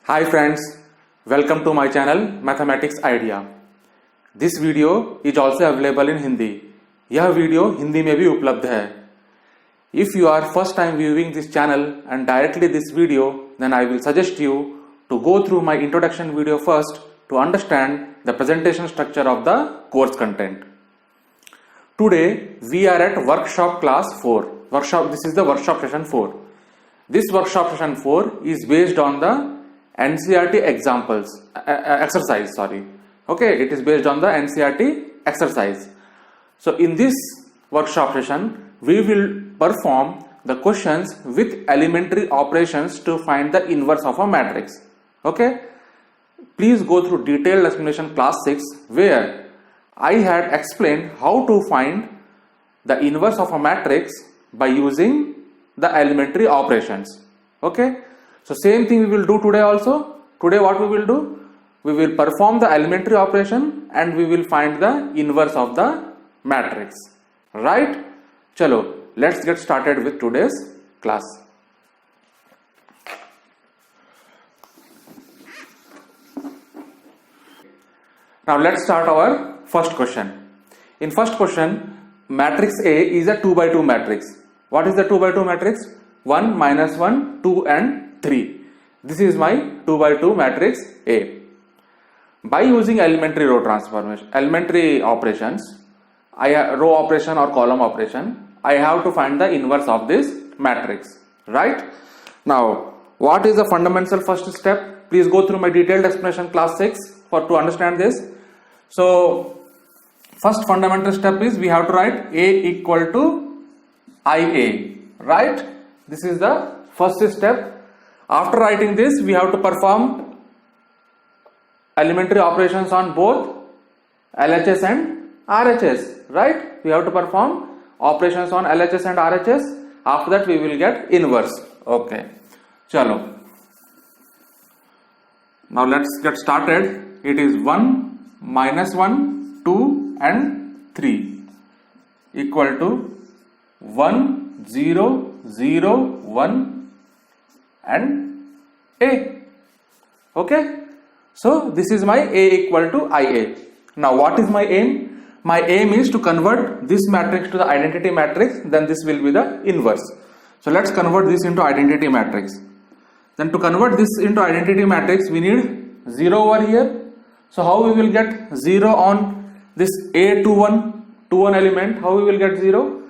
Hi friends, welcome to my channel Mathematics Idea. This video is also available in Hindi. यह video Hindi में भी उपलब्ध है. If you are first time viewing this channel and directly this video, then I will suggest you to go through my introduction video first to understand the presentation structure of the course content. Today we are at workshop class 4. This is the workshop session 4. This workshop session 4 is based on the NCERT exercise. Okay, it is based on the NCERT exercise. So in this workshop session, we will perform the questions with elementary operations to find the inverse of a matrix. Okay, please go through detailed explanation class 6 where I had explained how to find the inverse of a matrix by using the elementary operations. Okay. So same thing we will do today also. Today what we will do? We will perform the elementary operation and we will find the inverse of the matrix. Right? Chalo, let's get started with today's class. Now let's start our first question. In first question, matrix A is a 2 by 2 matrix. What is the 2 by 2 matrix? 1, minus 1, 2 and 3. This is my 2 by 2 matrix A. By using elementary row transformation, elementary operations, row operation or column operation, I have to find the inverse of this matrix. Right? Now, what is the fundamental first step? Please go through my detailed explanation class 6 to understand this. So, first fundamental step is we have to write A equal to IA. Right? This is the first step. After writing this, we have to perform elementary operations on both LHS and RHS. Right? We have to perform operations on LHS and RHS. After that, we will get inverse. Okay. Chalo. Now let's get started. It is 1, minus 1, 2 and 3 equal to 1, 0, 0, 1 and A. Okay. So this is my A equal to IA. Now what is my aim? My aim is to convert this matrix to the identity matrix. Then this will be the inverse. So let's convert this into identity matrix. Then to convert this into identity matrix, we need 0 over here. So how we will get 0 on this A21 element? How we will get 0?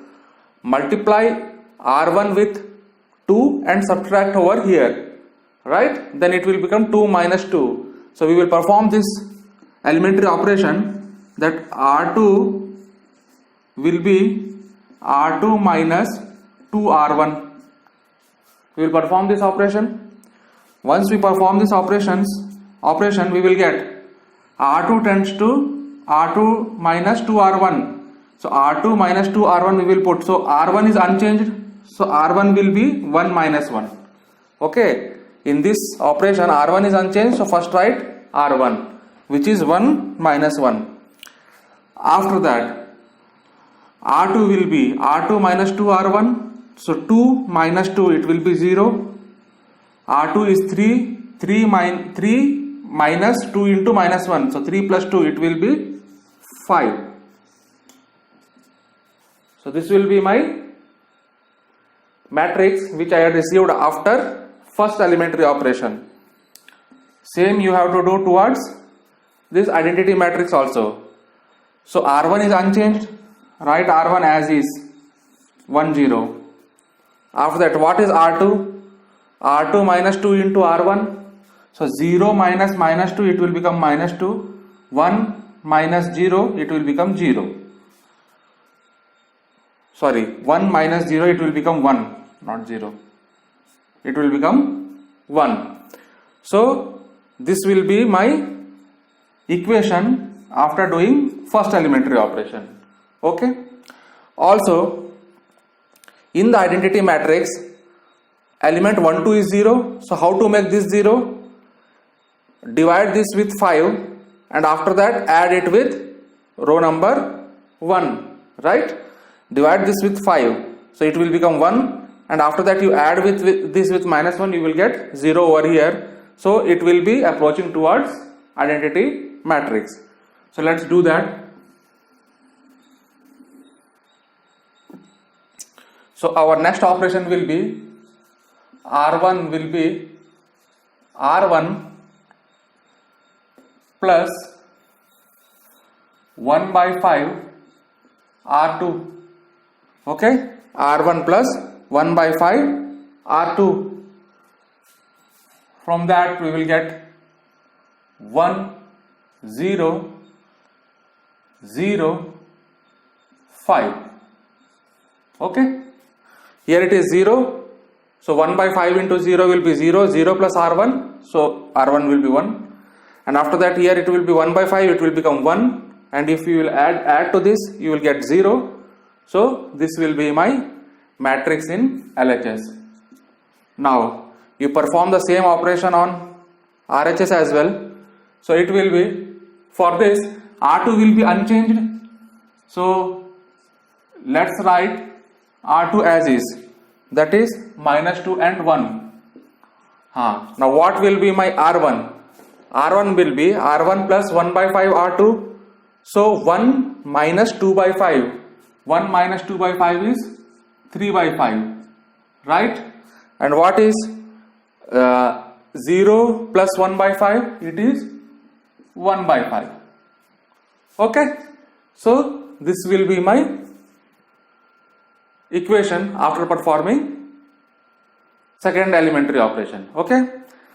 Multiply R1 with 2 and subtract over here. Right? Then it will become 2 minus 2. So we will perform this elementary operation that R2 will be R2 minus 2R1. We will perform this operation. Once we perform this operation we will get R2 tends to R2 minus 2R1. So R2 minus 2R1 we will put. So R1 is unchanged. So R1 will be 1 minus 1. Okay. In this operation R1 is unchanged. So first write R1 which is 1 minus 1. After that R2 will be R2 minus 2R1. So 2 minus 2 it will be 0. R2 is 3. 3 minus 2 into minus 1. So 3 plus 2 it will be 5. So this will be my matrix which I had received after first elementary operation. Same you have to do towards this identity matrix also. So R1 is unchanged. Write R1 as is 1 0. After that what is R2? R2 minus 2 into R1. So 0 minus minus 2 it will become minus 2. 1 minus 0 it will become 0. Sorry, 1 minus 0 it will become 1, not 0. It will become 1. So this will be my equation after doing first elementary operation. Okay. Also in the identity matrix element 1 2 is 0. So how to make this 0? Divide this with 5 and after that add it with row number 1. Right? Divide this with 5. So it will become 1 and after that you add with this with minus 1, you will get 0 over here. So it will be approaching towards identity matrix. So let's do that. So our next operation will be R1 will be R1 plus 1 by 5 R2. Okay, R1 plus 1 by 5 R2. From that we will get 1 0 0 5. Okay, here it is 0. So 1 by 5 into 0 will be 0, 0 plus R1, so R1 will be 1. And after that here it will be 1 by 5, it will become 1. And if you will add to this, you will get 0. So this will be my matrix in LHS. Now you perform the same operation on RHS as well. So it will be, for this R2 will be unchanged. So let's write R2 as is, that is -2 and 1. Now what will be my R1? R1 will be R1 plus 1 by 5 R2. So 1 minus 2 by 5. 1 minus 2 by 5 is 3 by 5. Right? And what is 0 plus 1 by 5? It is 1 by 5. Okay? So this will be my equation after performing second elementary operation. Okay,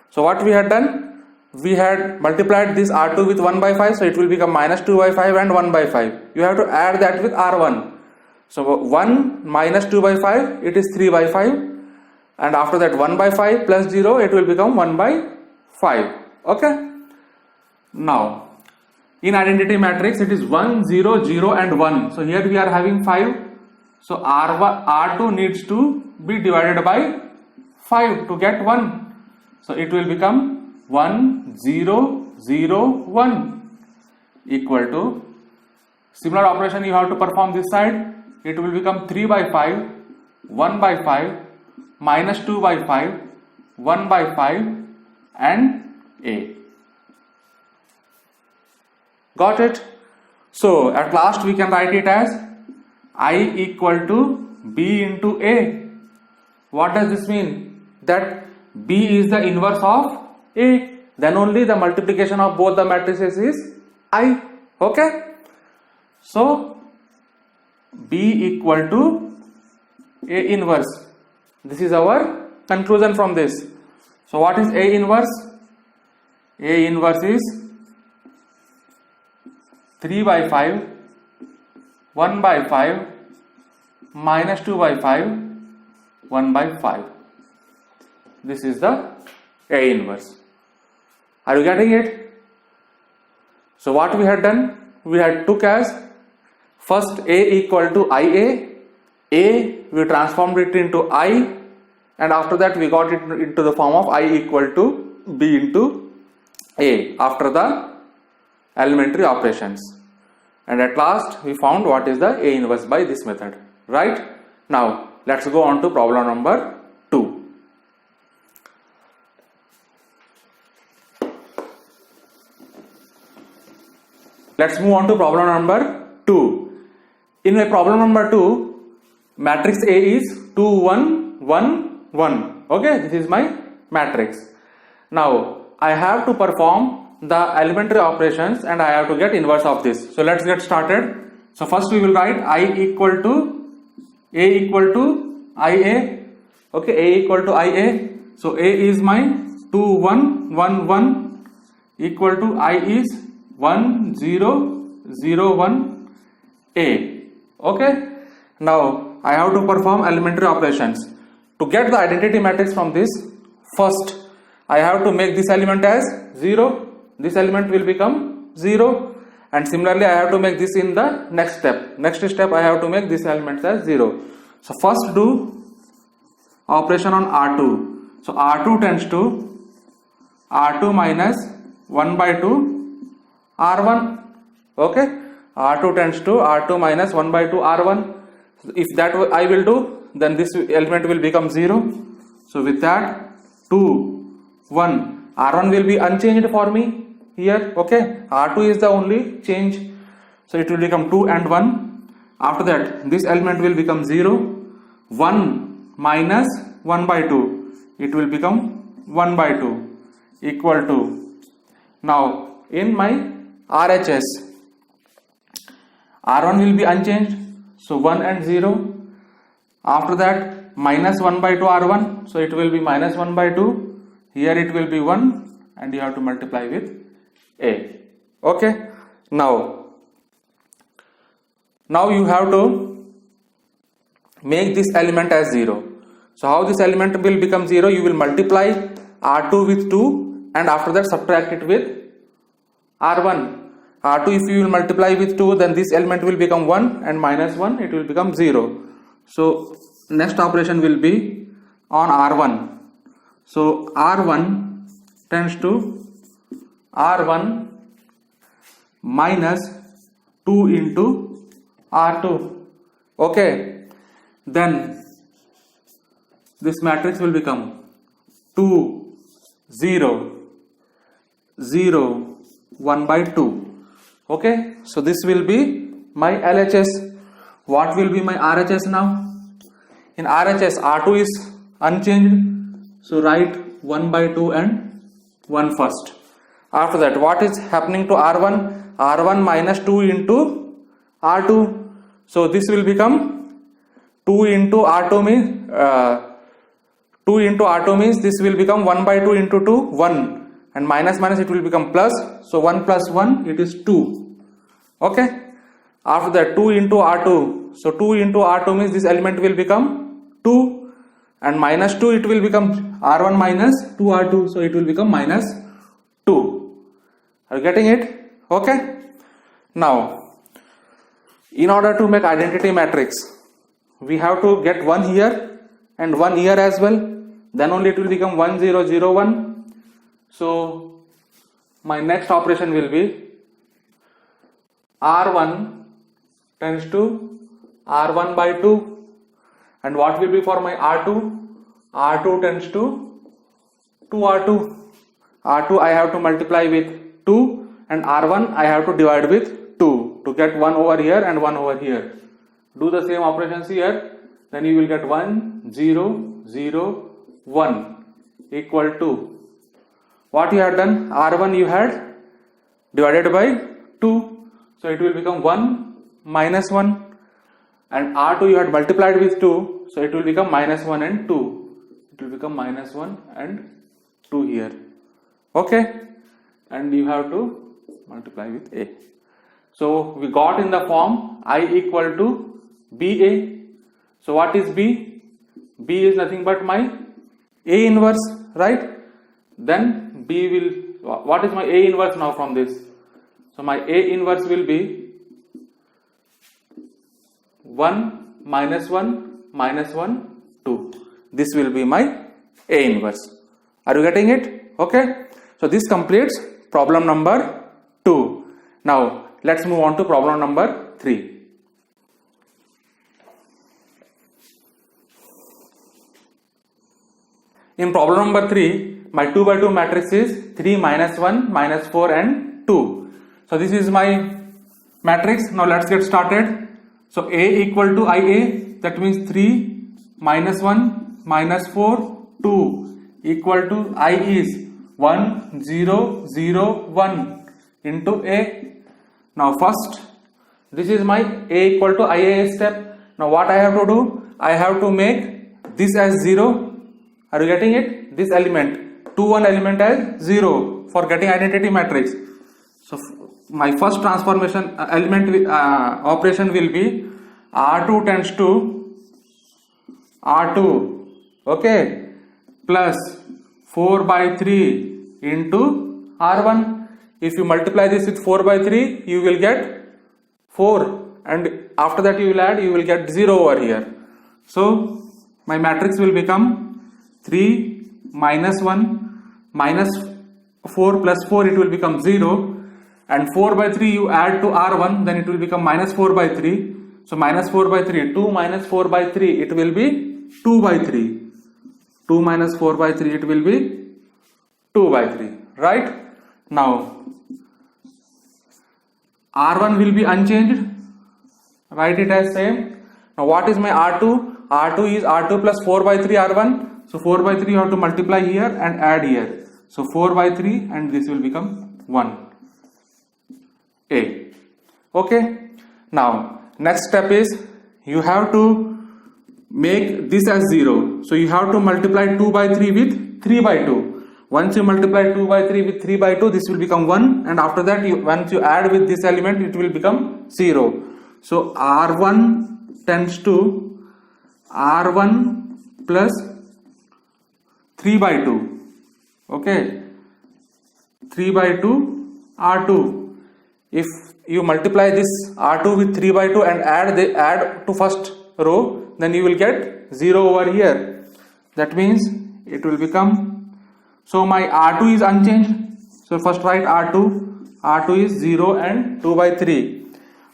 so what we had done, we had multiplied this R2 with 1 by 5, so it will become -2 by 5 and 1 by 5. You have to add that with R1. So 1 minus 2 by 5, it is 3 by 5, and after that 1 by 5 plus 0, it will become 1 by 5. Okay, now in identity matrix it is 1 0 0 and 1. So here we are having 5. So R2 needs to be divided by 5 to get 1. So it will become 1 0 0 1 equal to, similar operation you have to perform this side. It will become 3 by 5, 1 by 5, minus 2 by 5, 1 by 5 and A. Got it? So at last we can write it as I equal to B into A. What does this mean? That B is the inverse of A. Then only the multiplication of both the matrices is I. Okay? So B equal to A inverse. This is our conclusion from this. So what is A inverse? A inverse is 3 by 5, 1 by 5, minus 2 by 5, 1 by 5. This is the A inverse. Are you getting it? So what we had done? We had took as first A equal to IA. A we transformed it into I, and after that we got it into the form of I equal to B into A after the elementary operations. And at last we found what is the A inverse by this method. Right? Now let's go on to problem number 2. Let's move on to problem number 2. In my problem number 2, matrix A is 2 1 1 1. Okay, this is my matrix. Now I have to perform the elementary operations and I have to get inverse of this. So let's get started. So first we will write I equal to A equal to IA. Okay, A equal to IA. So A is my 2 1 1 1 equal to I is 1 0 0 1 A. Okay. Now I have to perform elementary operations. To get the identity matrix from this, first I have to make this element as 0. This element will become 0, and similarly I have to make this in the next step. Next step I have to make this element as 0. So first do operation on R2. So R2 tends to R2 minus 1 by 2 R1. Okay, R2 tends to R2 minus 1 by 2 R1. If that I will do, then this element will become 0. So with that 2 1 R1 will be unchanged for me here. Okay, R2 is the only change, so it will become 2 and 1. After that, this element will become 0. 1 minus 1 by 2, it will become 1 by 2 equal to, now in my RHS, R1 will be unchanged, so 1 and 0. After that, minus 1 by 2 R1, so it will be minus 1 by 2. Here it will be 1 and you have to multiply with A. Okay. Now you have to make this element as 0. So how this element will become 0? You will multiply R2 with 2 and after that subtract it with R1. R2 if you will multiply with 2, then this element will become 1 and minus 1 it will become 0. So next operation will be on R1. So R1 tends to R1 minus 2 into R2. Okay, then this matrix will become 2, 0, 0, 1 by 2. Okay, so this will be my LHS. What will be my RHS now? In RHS, R2 is unchanged, so write 1 by 2 and 1 first. After that, what is happening to R1? R1 minus 2 into R2. So this will become 2 into R2 means 2 into R2 means this will become 1 by 2 into 2, 1. And minus minus it will become plus. So 1 plus 1 it is 2. Okay. After that 2 into R2. So 2 into R2 means this element will become 2. And minus 2 it will become R1 minus 2R2. So it will become minus 2. Are you getting it? Okay. Now, in order to make identity matrix, we have to get 1 here and 1 here as well. Then only it will become 1 0 0 1. So my next operation will be R1 tends to R1 by 2. And what will be for my R2? R2 tends to 2R2. R2 I have to multiply with 2 and R1 I have to divide with 2 to get 1 over here and 1 over here. Do the same operations here, then you will get 1 0 0 1 equal to, what you had done? R1 you had divided by 2, so it will become 1 minus 1, and R2 you had multiplied with 2, so it will become minus 1 and 2. It will become minus 1 and 2 here. Okay, and you have to multiply with A. So we got in the form I equal to BA. So what is B? B is nothing but my A inverse, right? Then B will, what is my A inverse now from this? So my A inverse will be 1 minus 1 minus 1 2. This will be my A inverse. Are you getting it? Okay. So this completes problem number 2. Now let's move on to problem number 3. In problem number 3, my 2 by 2 matrix is 3 minus 1 minus 4 and 2. So this is my matrix. Now let's get started. So A equal to IA, that means 3 minus 1 minus 4 2 equal to I is 1 0 0 1 into A. Now first, this is my A equal to IA step. Now what I have to do? I have to make this as 0. Are you getting it? This element, 2 1 element as 0 for getting identity matrix. So my first transformation element operation will be R2 tends to R2, okay, plus 4 by 3 into R1. If you multiply this with 4 by 3, you will get 4, and after that you will add, you will get 0 over here. So my matrix will become 3 minus 1 minus 4 plus 4, it will become 0, and 4 by 3 you add to R1, then it will become minus 4 by 3. So minus 4 by 3, 2 minus 4 by 3, it will be 2 by 3. 2 minus 4 by 3, it will be 2 by 3, right? Now R1 will be unchanged, write it as same. Now what is my R2? R2 is R2 plus 4 by 3 R1. So 4 by 3 you have to multiply here and add here. So 4 by 3 and this will become 1A. Okay. Now next step is you have to make this as 0. So you have to multiply 2 by 3 with 3 by 2. Once you multiply 2 by 3 with 3 by 2, this will become 1, and after that once you add with this element, it will become 0. So R1 tends to R1 plus 3 by 2. Okay, 3 by 2 R2. If you multiply this R2 with 3 by 2 and add to first row, then you will get 0 over here. That means it will become, so my R2 is unchanged. So first write R2 is 0 and 2 by 3.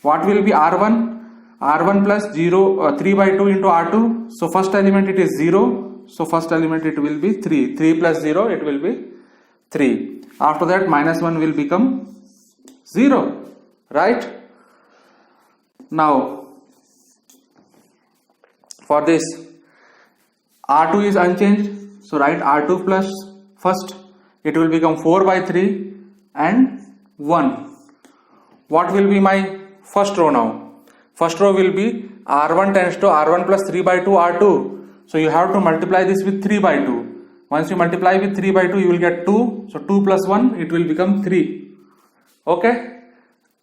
What will be R1? R1 plus 3 by 2 into R2. So first element it is 0. So first element it will be 3. 3 plus 0 it will be 3. After that minus 1 will become 0. Right? Now for this R2 is unchanged. So write R2 plus first it will become 4 by 3 and 1. What will be my first row now? First row will be R1 tends to R1 plus 3 by 2 R2. So you have to multiply this with 3 by 2. Once you multiply with 3 by 2, you will get 2. So 2 plus 1, it will become 3. Okay.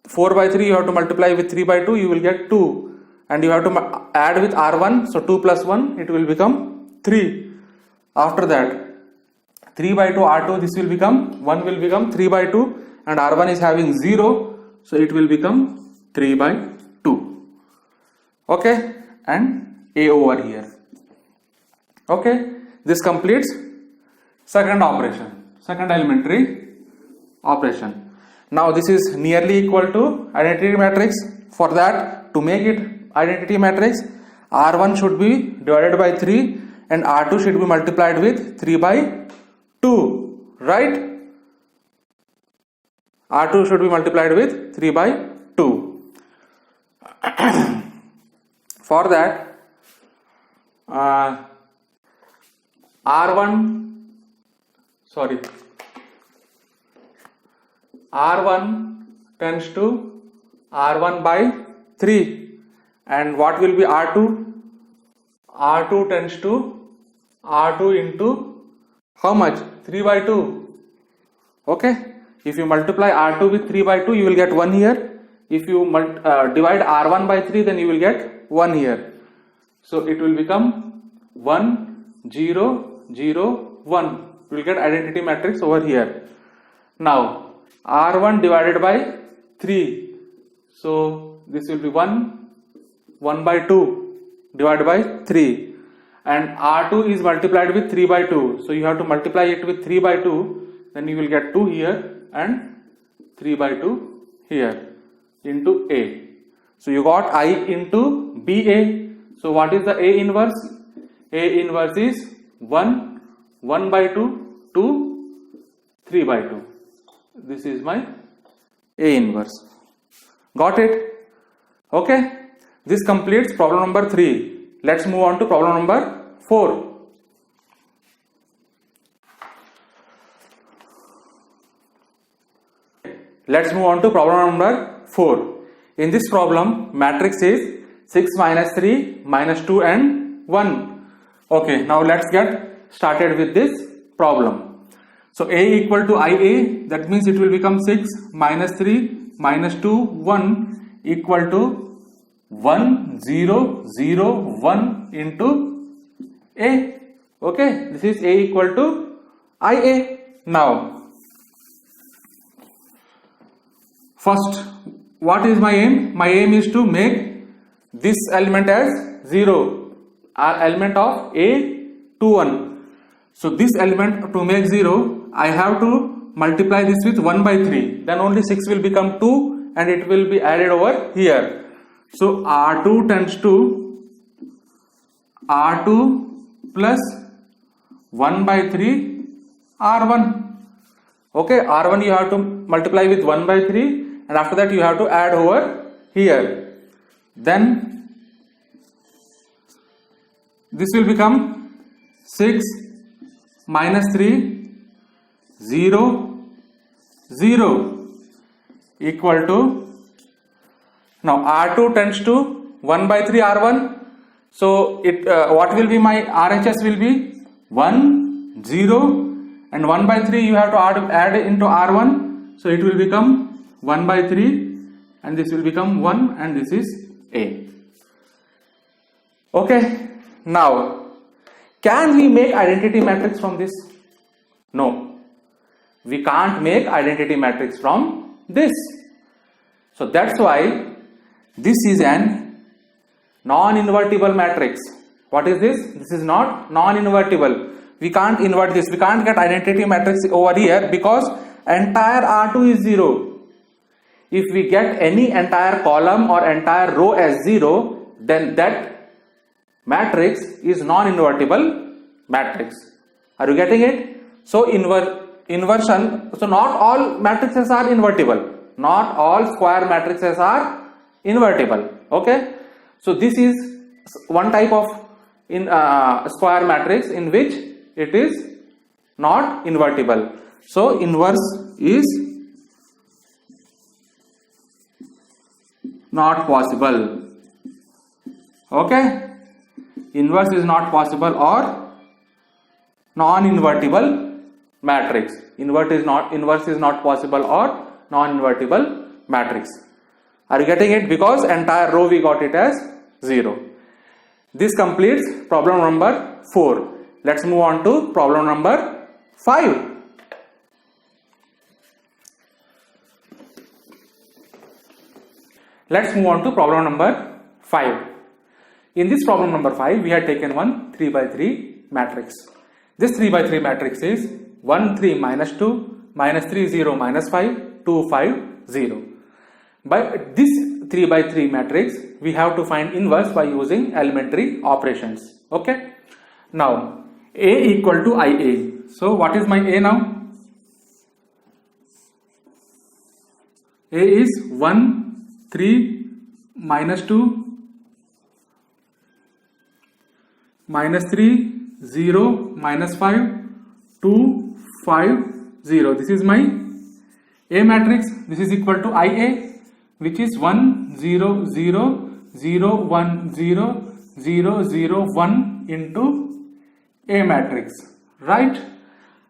4 by 3, you have to multiply with 3 by 2, you will get 2. And you have to add with R1. So 2 plus 1, it will become 3. After that, 3 by 2 R2, this will become, 1 will become 3 by 2. And R1 is having 0. So it will become 3 by 2. Okay. And A over here. Okay. This completes second operation, second elementary operation. Now this is nearly equal to identity matrix. For that, to make it identity matrix, R1 should be divided by 3 and R2 should be multiplied with 3 by 2, right? R2 should be multiplied with 3 by 2. For that, R1 tends to R1 by 3, and what will be R2? R2 tends to R2 into how much? 3 by 2. Okay. If you multiply R2 with 3 by 2, you will get 1 here. If you divide R1 by 3, then you will get 1 here. So it will become 1, 0, 0, 1. You will get identity matrix over here. Now R1 divided by 3. So this will be 1 by 2 divided by 3. And R2 is multiplied with 3 by 2. So you have to multiply it with 3 by 2. Then you will get 2 here and 3 by 2 here into A. So you got I into BA. So what is the A inverse? A inverse is 1 by 2 to 3 by 2. This is my A inverse. Got it? Okay. This completes problem number 3. Let's move on to problem number 4. Let's move on to problem number 4. In this problem, matrix is 6 minus 3 minus 2 and 1. Okay, now let's get started with this problem. So A equal to IA, that means it will become 6 minus 3 minus 2 1 equal to 1 0 0 1 into A. Okay, this is A equal to IA. Now first, what is my aim? My aim is to make this element as 0, element of A to 1. So this element, to make 0, I have to multiply this with 1 by 3. Then only 6 will become 2 and it will be added over here. So R2 tends to R2 plus 1 by 3 R1. Okay, R1 you have to multiply with 1 by 3, and after that you have to add over here. Then this will become 6 minus 3 0 0 equal to, now R2 tends to 1 by 3 R1. So it what will be my RHS will be 1 0, and 1 by 3 you have to add into R1, so it will become 1 by 3, and this will become 1, and this is A. Okay, now can we make identity matrix from this? No, we can't make identity matrix from this. So that's why this is an non-invertible matrix. What is this? This is not non-invertible. We can't invert this. We can't get identity matrix over here because entire R2 is 0. If we get any entire column or entire row as 0, then that matrix is non-invertible matrix. Are you getting it? So inversion, so not all matrices are invertible. Not all square matrices are invertible. Okay, so this is one type of square matrix in which it is not invertible. So inverse is not possible. Okay, inverse is not possible, or non-invertible matrix. Inverse is not possible, or non-invertible matrix. Are you getting it? Because entire row we got it as 0. This completes problem number 4. Let's move on to problem number 5. Let's move on to problem number 5. In this problem number 5, we had taken one 3 by 3 matrix. This 3 by 3 matrix is 1 3 minus 2 minus 3 0 minus 5 2 5 0. By this 3 by 3 matrix, we have to find inverse by using elementary operations. Okay. Now A equal to IA. So what is my A now? A is 1 3 minus 2 minus 3 0 minus 5 2 5 0. This is my A matrix. This is equal to IA, which is 1 0 0 0 1 0 0 0 1 into A matrix, right?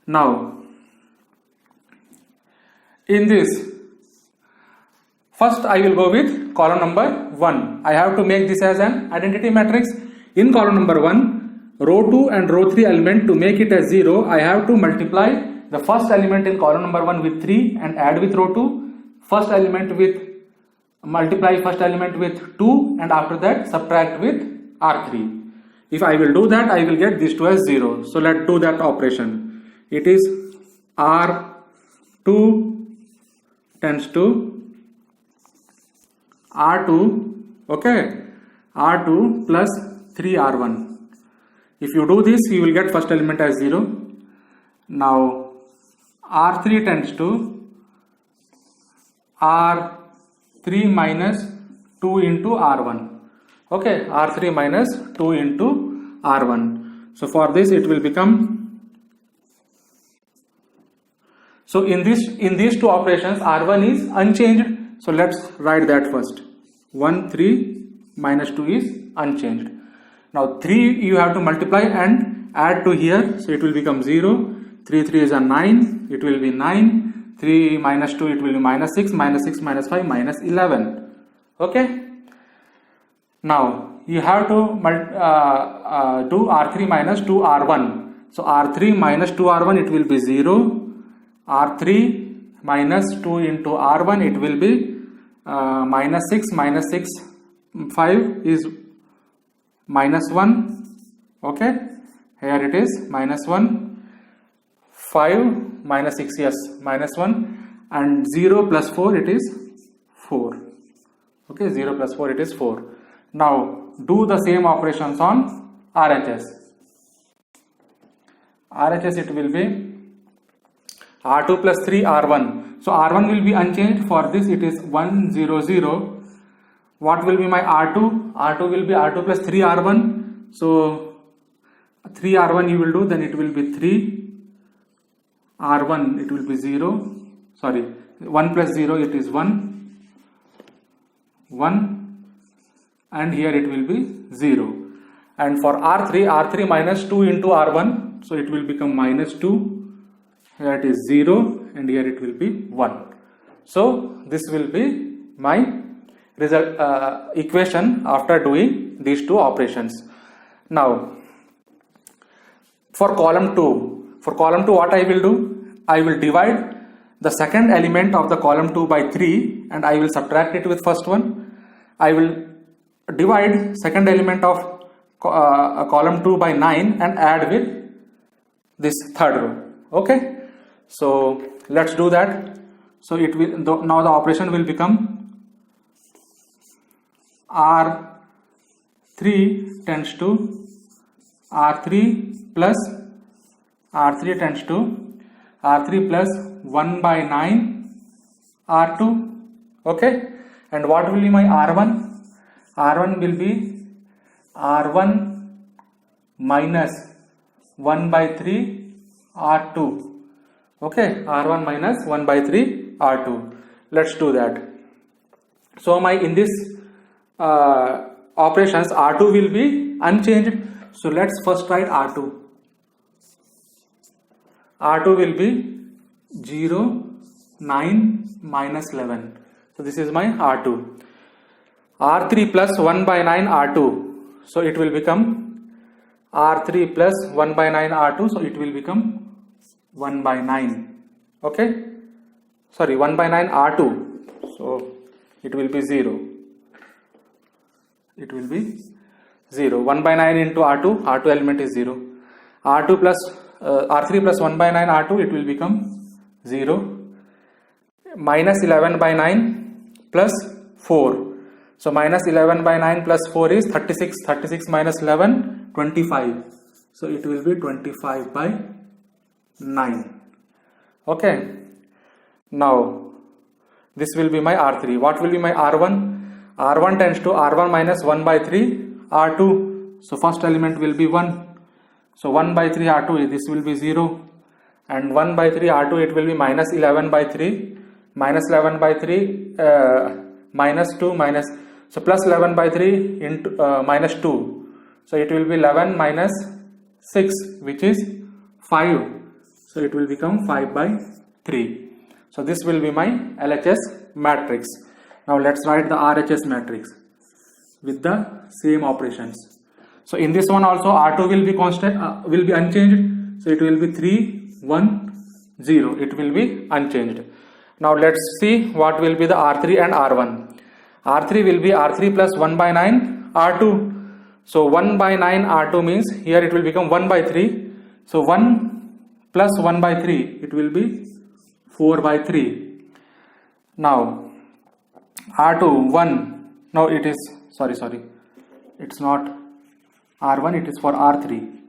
Now in this, first I will go with column number 1. I have to make this as an identity matrix. In column number 1, row 2 and row 3 element, to make it as 0, I have to multiply the first element in column number 1 with 3 and add with row 2. Multiply first element with 2, and after that subtract with R3. If I will do that, I will get these two as 0. So let's do that operation. It is R2 tends to R2, okay, R2 plus 3R1. If you do this, you will get first element as 0. Now R3 tends to R3 minus 2 into R1. Okay, R3 minus 2 into R1. So for this it will become, so in these two operations R1 is unchanged. So let's write that first. 1 3 minus 2 is unchanged. Now 3 you have to multiply and add to here, so it will become 0. 3 3 is a 9, it will be 9. 3 minus 2, it will be minus 6, minus 6 minus 5, minus 11. Okay. Now you have to do R3 minus 2R1. So R3 minus 2R1, it will be 0. R3 minus 2 into R1, it will be minus 6, minus 6, 5 is minus 1. Okay, here it is minus 1, 5 minus 6, yes, minus 1, and 0 plus 4, it is 4. Okay, 0 plus 4, it is 4. Now do the same operations on RHS. RHS, it will be R2 plus 3 R1. So R1 will be unchanged. For this it is 1 0 0. What will be my R2? R2 will be R2 plus 3 R1. So 3 R1 you will do, then it will be 3 R1, it will be 0. Sorry, 1 plus 0 it is 1 and here it will be 0. And for R3 minus 2 into R1, so it will become minus 2, here it is 0 and here it will be 1. So this will be my result equation after doing these two operations. Now for column 2, what I will do? I will divide the second element of the column 2 by 3 and I will subtract it with first one. I will divide second element of column 2 by 9 and add with this third row. Okay, so let's do that. So it will now the operation will become R3 tends to R3 tends to R3 plus 1 by 9 R2. Okay, and what will be my R1? R1 will be R1 minus 1 by 3 R2. Okay, R1 minus 1 by 3 R2. Let's do that. So my in this operations R2 will be unchanged. So let's first write R2. R2 will be 0, 9, minus 11. So this is my R2. R3 plus 1 by 9 R2. So it will become R3 plus 1 by 9 R2. So it will become 1 by 9. Okay. Sorry, 1 by 9 R2. So it will be 0. It will be 0. 1 by 9 into R2. R2 element is 0. R2 plus R3 plus 1 by 9 R2, it will become 0. Minus 11 by 9 plus 4. So minus 11 by 9 plus 4 is 36. 36 minus 11, 25. So it will be 25 by 9. Okay. Now this will be my R3. What will be my R1? R1 tends to R1 minus 1 by 3 R2. So first element will be 1. So 1 by 3 R2, this will be 0, and 1 by 3 R2, it will be minus 11 by 3, minus 11 by 3, minus 2, minus, so plus 11 by 3 into minus 2, so it will be 11 minus 6, which is 5, so it will become 5 by 3. So this will be my LHS matrix. Now let's write the RHS matrix with the same operations. So in this one also R2 will be constant, will be unchanged. So it will be 3, 1, 0. It will be unchanged. Now let's see what will be the R3 and R1. R3 will be R3 plus 1 by 9 R2. So 1 by 9 R2 means here it will become 1 by 3. So 1 plus 1 by 3, it will be 4 by 3. Now R2, 1. Now it is, sorry, it's not R1, it is for R3.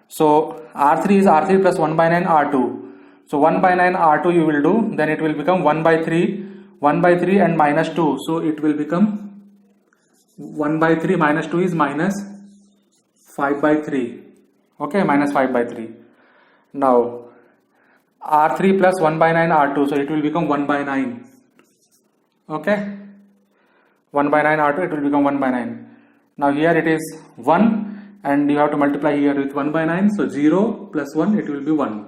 So R3 is R3 plus 1 by 9 R2. So 1 by 9 R2 you will do, then it will become 1 by 3, 1 by 3 and minus 2. So it will become 1 by 3 minus 2 is minus 5 by 3. Okay, minus 5 by 3. Now R3 plus 1 by 9 R2. So it will become 1 by 9. Okay, 1 by 9 R2, it will become 1 by 9. Now here it is 1 and you have to multiply here with 1 by 9. So 0 plus 1, it will be 1.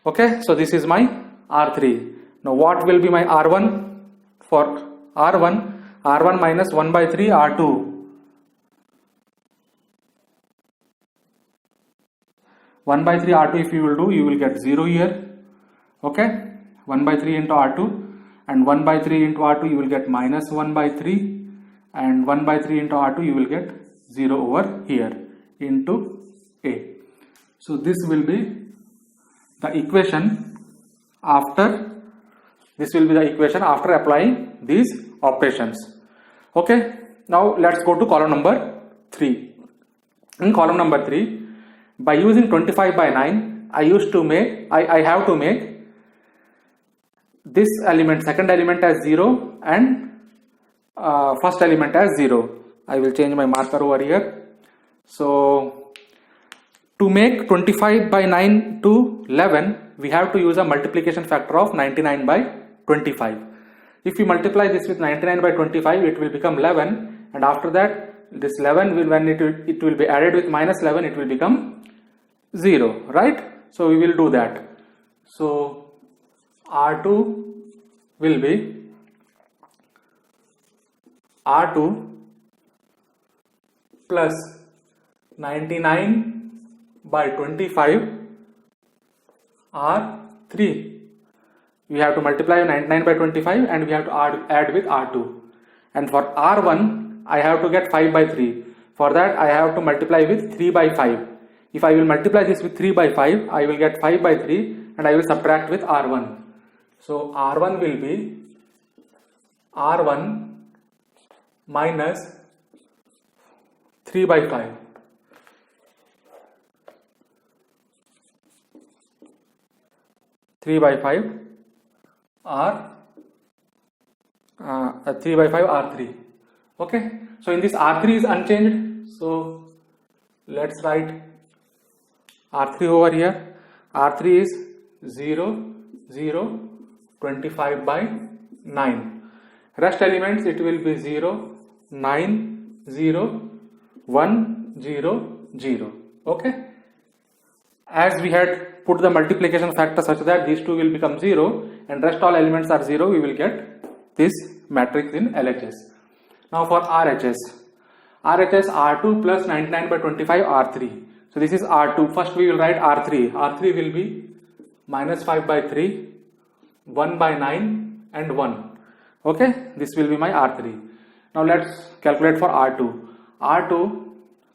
Okay, so this is my R3. Now what will be my R1? For R1 minus 1 by 3 R2. 1 by 3 R2 if you will do, you will get 0 here. Okay, 1 by 3 into R2, and 1 by 3 into R2 you will get minus 1 by 3, and 1 by 3 into R2 you will get 0 over here into A. So this will be the equation after applying these operations. Okay, now let's go to column number 3. In column number 3, by using 25 by 9 I have to make this element, second element as 0 and first element as 0. I will change my marker over here. So to make 25 by 9 to 11, we have to use a multiplication factor of 99 by 25. If we multiply this with 99 by 25, it will become 11, and after that this 11 will, when it will be added with minus 11, it will become 0, right? So we will do that. So R2 will be R2 plus 99 by 25 R3. We have to multiply 99 by 25 and we have to add with R2. And for R1, I have to get 5 by 3. For that, I have to multiply with 3 by 5. If I will multiply this with 3 by 5, I will get 5 by 3 and I will subtract with R1. So R1 will be R1 minus 3 by 5. Three by 5 R3. Okay, so in this R3 is unchanged, so let's write R3 over here. R3 is 0, 0, 25 by 9. Rest elements, it will be 0, 9, 0, 1, 0, 0. Okay, as we had put the multiplication factor such that these two will become 0 and rest all elements are 0, we will get this matrix in LHS. Now for RHS R2 plus 99 by 25 R3. So this is R2. First we will write R3. R3 will be minus 5 by 3, 1 by 9 and 1. Okay, this will be my R3. Now let's calculate for R2. R2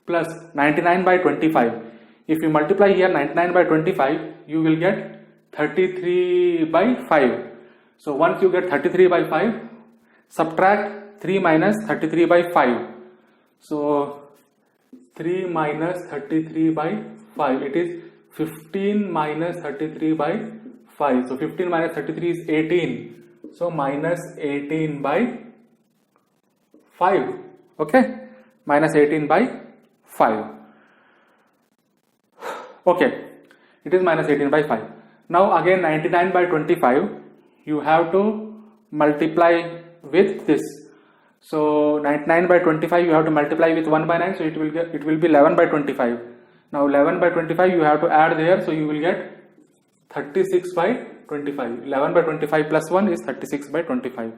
plus 99 by 25. If you multiply here 99 by 25, you will get 33 by 5. So once you get 33 by 5, subtract 3 minus 33 by 5. So 3 minus 33 by 5, it is 15 minus 33 by 5. So 15 minus 33 is 18. So minus 18 by 5. Okay, minus 18 by 5. Okay, it is minus 18 by 5. Now again 99 by 25, you have to multiply with this. So 99 by 25 you have to multiply with 1 by 9, so it will be 11 by 25. Now 11 by 25 you have to add there, so you will get 36 by 25. 11 by 25 plus 1 is 36 by 25.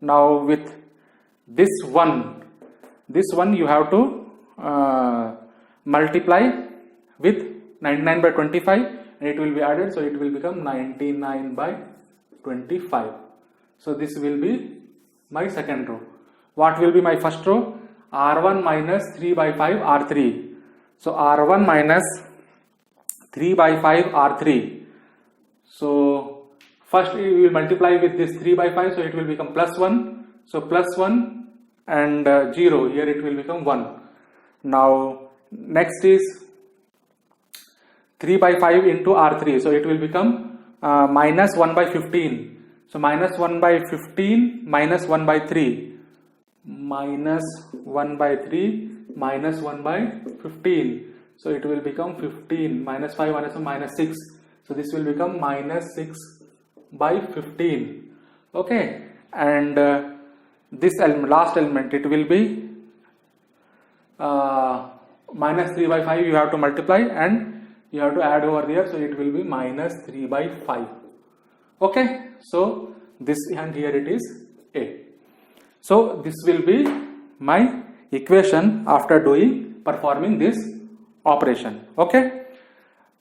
Now with this one you have to multiply with 99 by 25 and it will be added, so it will become 99 by 25. So this will be my second row. What will be my first row? R1 minus 3 by 5 R3. So R1 minus 3 by 5 R3. So first we will multiply with this 3 by 5, so it will become plus 1. So plus 1 and 0, here it will become 1. Now next is 3 by 5 into R3, so it will become minus 1 by 15. So minus 1 by 15 minus 1 by 3, minus 1 by 3 minus 1 by 15. So it will become 15 minus 5 minus 1 minus 6. So this will become minus 6 by 15. Okay, and this element, last element, it will be minus 3 by 5 you have to multiply and you have to add over there, so it will be minus 3 by 5. Okay, so this and here it is A. So this will be my equation after performing this operation. Okay,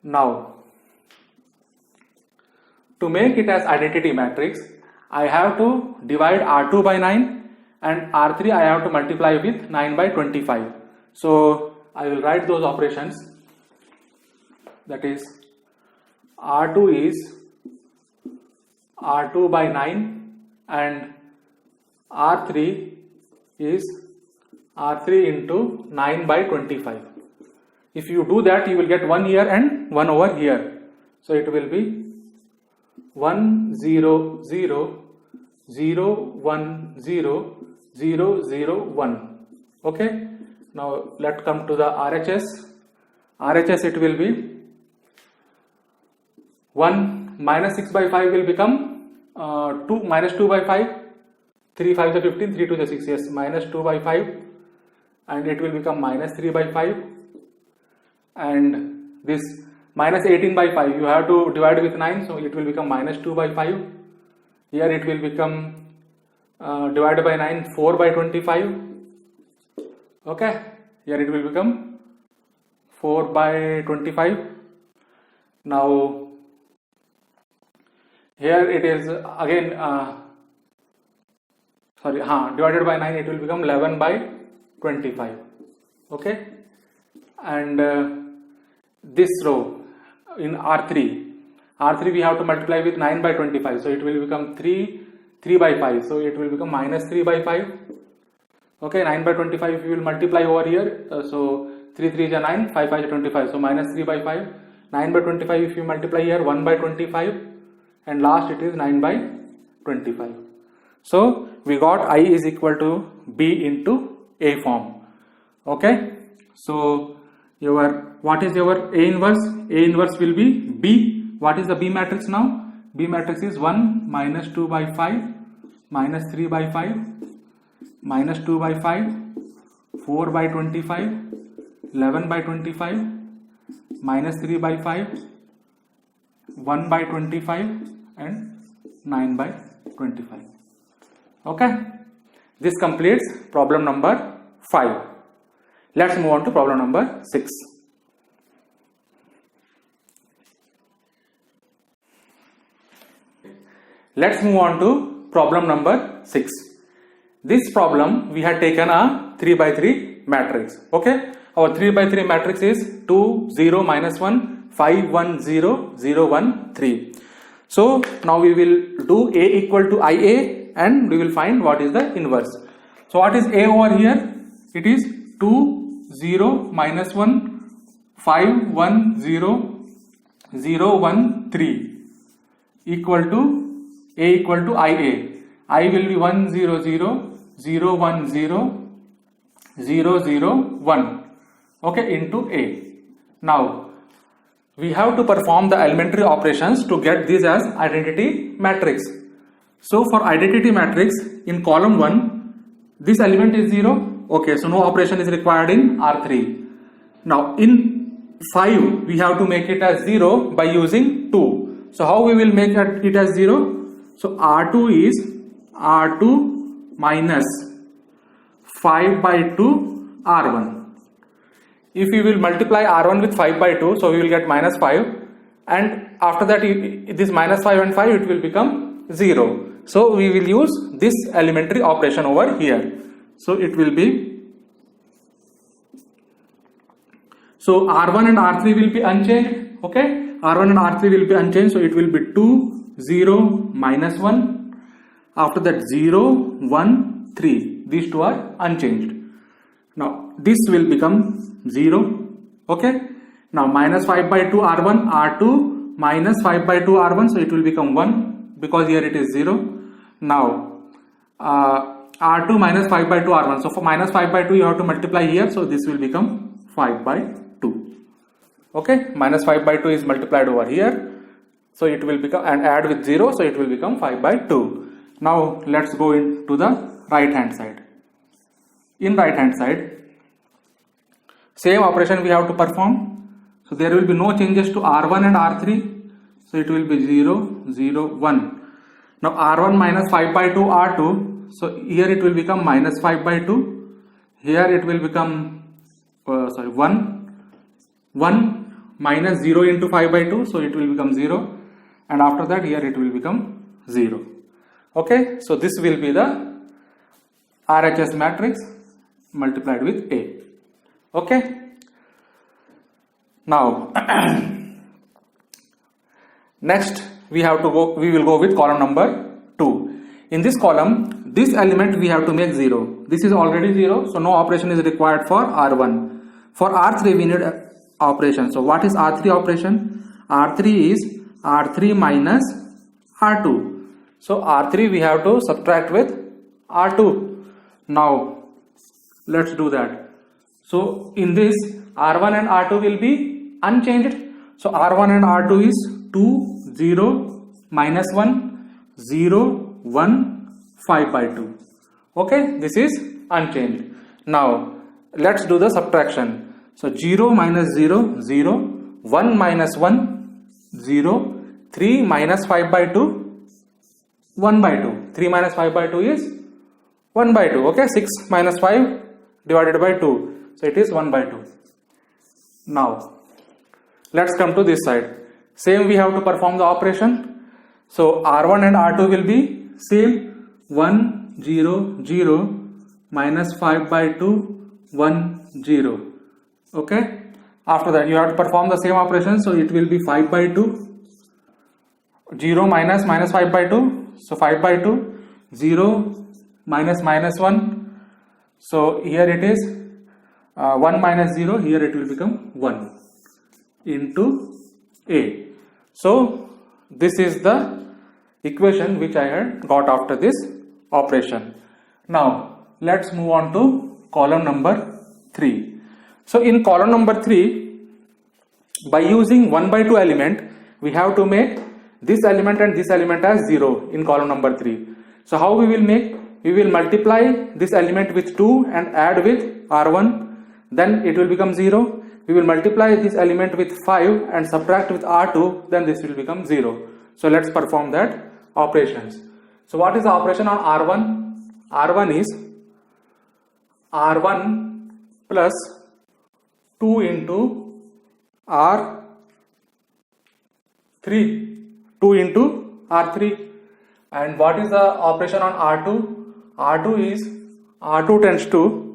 now to make it as identity matrix, I have to divide R2 by 9 and R3 I have to multiply with 9 by 25. So I will write those operations. That is R2 is R2 by 9 and R3 is R3 into 9 by 25. If you do that, you will get 1 here and 1 over here. So it will be 1 0 0 0 1 0 0 0 1. Okay, now let's come to the RHS. RHS, it will be 1 minus 6 by 5 will become 2 minus 2 by 5, 3 5 is 15, 3 2 is 6, yes, minus 2 by 5, and it will become minus 3 by 5, and this minus 18 by 5 you have to divide with 9, so it will become minus 2 by 5. Here it will become divided by 9, 4 by 25. Okay, here it will become 4 by 25. Now here it is again divided by 9, it will become 11 by 25. Okay, and this row in R3 we have to multiply with 9 by 25, so it will become 3 by 5, so it will become minus 3 by 5. Okay, 9 by 25 if you will multiply over here, so 3 3 is 9, 5 5 is 25, so minus 3 by 5. 9 by 25 if you multiply here, 1 by 25, and last it is 9 by 25. So we got I is equal to B into A form. Okay, so what is your A inverse? A inverse will be B. What is the B matrix now? B matrix is 1 minus 2 by 5 minus 3 by 5 minus 2 by 5 4 by 25 11 by 25 minus 3 by 5 1 by 25 and 9 by 25. Okay, this completes problem number 5. Let's move on to problem number 6. Let's move on to problem number 6. This problem we had taken a 3 by 3 matrix. Okay, our 3 by 3 matrix is 2 0 minus 1 5 1 0 0 1 3. So now we will do A equal to IA and we will find what is the inverse. So what is A over here? It is 2 0 minus 1 5 1 0 0 1 3 equal to A equal to IA. I will be 1 0 0 0 1 0 0 0 1, okay, into A. Now we have to perform the elementary operations to get this as identity matrix. So for identity matrix, in column 1 this element is 0. Okay, so no operation is required in R3. Now in 5 we have to make it as 0 by using 2. So how we will make it as 0? So R2 is R2 minus 5 by 2 R1. If we will multiply R1 with 5 by 2, so we will get minus 5, and after that this minus 5 and 5 it will become 0. So we will use this elementary operation over here. So it will be, so R1 and R3 will be unchanged. Okay, R1 and R3 will be unchanged, so it will be 2 0 minus 1, after that 0 1 3, these two are unchanged. Now this will become 0. Okay, now minus 5 by 2 R1 R2 minus 5 by 2 R1, so it will become 1 because here it is 0. Now R2 minus 5 by 2 R1, so for minus 5 by 2 you have to multiply here, so this will become 5 by 2. Okay, minus 5 by 2 is multiplied over here, so it will become, and add with 0, so it will become 5 by 2. Now let's go into the right hand side. In right hand side, same operation we have to perform. So there will be no changes to R1 and R3, so it will be 0 0 1. Now R1 minus 5 by 2 R2, so here it will become minus 5 by 2, here it will become 1 minus 0 into 5 by 2, so it will become 0, and after that here it will become 0. Okay, so this will be the RHS matrix multiplied with A. Okay, now next we will go with column number 2. In this column, this element we have to make 0. This is already 0, so no operation is required for R1. For R3 we need operation. So what is R3 operation? R3 is R3 minus R2. So R3 we have to subtract with R2. Now let's do that. So in this R1 and R2 will be unchanged. So R1 and R2 is 2, 0, minus 1, 0, 1, 5 by 2. Okay, this is unchanged. Now let's do the subtraction. So 0 minus 0, 0, 1 minus 1, 0, 3 minus 5 by 2, 1 by 2. 3 minus 5 by 2 is 1 by 2. Okay, 6 minus 5 divided by 2. So it is 1 by 2. Now let's come to this side. Same we have to perform the operation. So R1 and R2 will be same. 1, 0, 0, minus 5 by 2, 1, 0. Okay. After that you have to perform the same operation. So it will be 5 by 2. 0 minus 5 by 2. So 5 by 2. 0 minus 1. So here it is 1 minus 0. Here it will become 1 into A. So this is the equation which I had got after this operation. Now let's move on to column number 3. So in column number 3, by using 1 by 2 element, we have to make this element and this element as 0 in column number 3. So how we will make? We will multiply this element with 2 and add with R1, then it will become 0. We will multiply this element with 5 and subtract with R2, then this will become 0. So let's perform that operations. So what is the operation on R1? R1 is R1 plus 2 into R3. 2 into R3. And what is the operation on R2? R2 is R2 tends to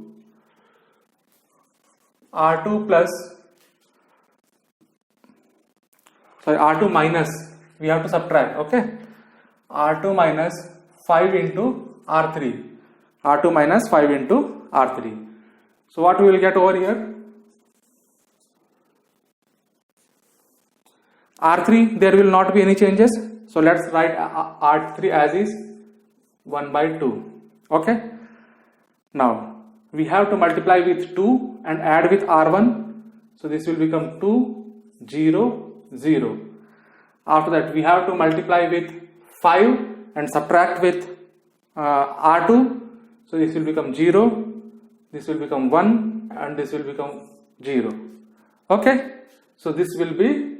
R2 plus, sorry, R2 minus, we have to subtract, okay? R2 minus 5 into R3. R2 minus 5 into R3. So what we will get over here? R3, there will not be any changes. So let's write R3 as is 1 by 2. Okay. Now we have to multiply with 2 and add with R1. So this will become 2, 0, 0. After that we have to multiply with 5 and subtract with R2. So this will become 0, this will become 1 and this will become 0. Okay. So this will be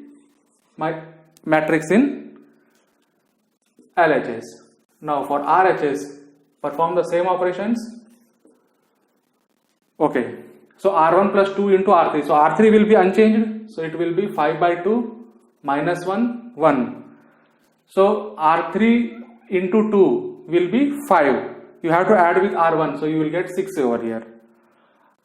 my matrix in LHS. Now for RHS, perform the same operations. Okay. So R1 plus 2 into R3. So R3 will be unchanged. So it will be 5 by 2 minus 1, 1. So R3 into 2 will be 5. You have to add with R1. So you will get 6 over here.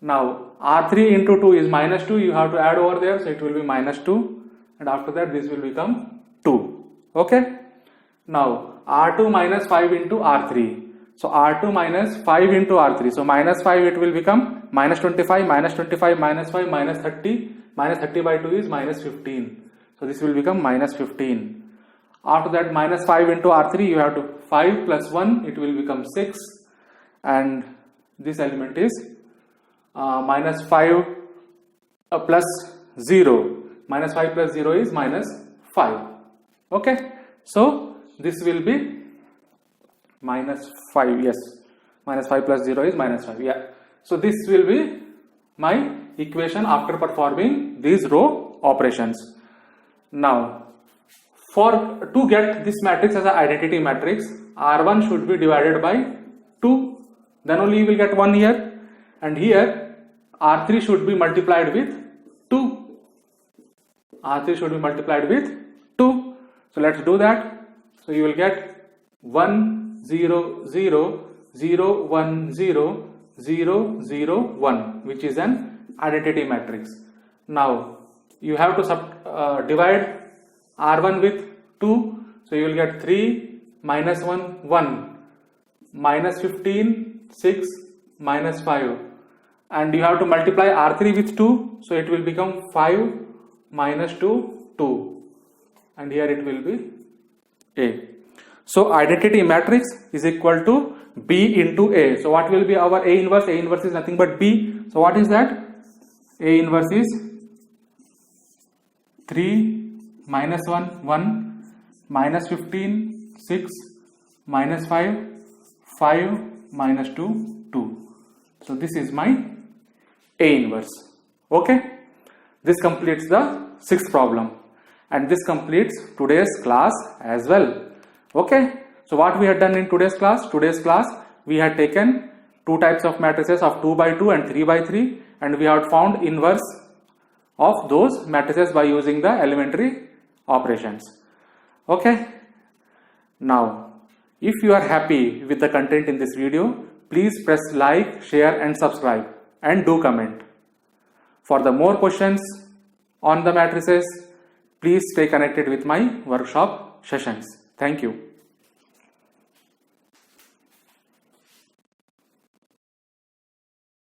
Now R3 into 2 is minus 2. You have to add over there. So it will be minus 2. And after that this will become 2. Okay. Now R2 minus 5 into R3. So R2 minus 5 into R3. So minus 5 it will become minus 25, minus 25, minus 5, minus 30. Minus 30 by 2 is minus 15. So this will become minus 15. After that minus 5 into R3 you have to 5 plus 1 it will become 6. And this element is minus 5 plus 0. Minus 5 plus 0 is minus 5. Okay. So this will be minus 5. Yes. Minus 5 plus 0 is minus 5. Yeah. So this will be my equation after performing these row operations. Now to get this matrix as an identity matrix, R1 should be divided by 2. Then only you will get 1 here. And here R3 should be multiplied with 2. R3 should be multiplied with 2. So let's do that. So you will get 1, 0, 0, 0, 1, 0, 0, 0, 1, which is an identity matrix. Now you have to divide R1 with 2. So you will get 3, minus 1, 1, minus 15, 6, minus 5. And you have to multiply R3 with 2. So it will become 5, minus 2, 2. and here it will be A. So identity matrix is equal to B into A. So what will be our A inverse? A inverse is nothing but B. So what is that? A inverse is 3 minus 1 1 minus 15 6 minus 5 5 minus 2 2. So this is my A inverse. Okay, this completes the sixth problem, and this completes today's class as well. Okay, so what we had done in today's class? We had taken two types of matrices of 2 by 2 and 3 by 3, and we had found inverse of those matrices by using the elementary operations. Okay, now if you are happy with the content in this video, please press like, share and subscribe, and do comment. For the more questions on the matrices, please stay connected with my workshop sessions. Thank you.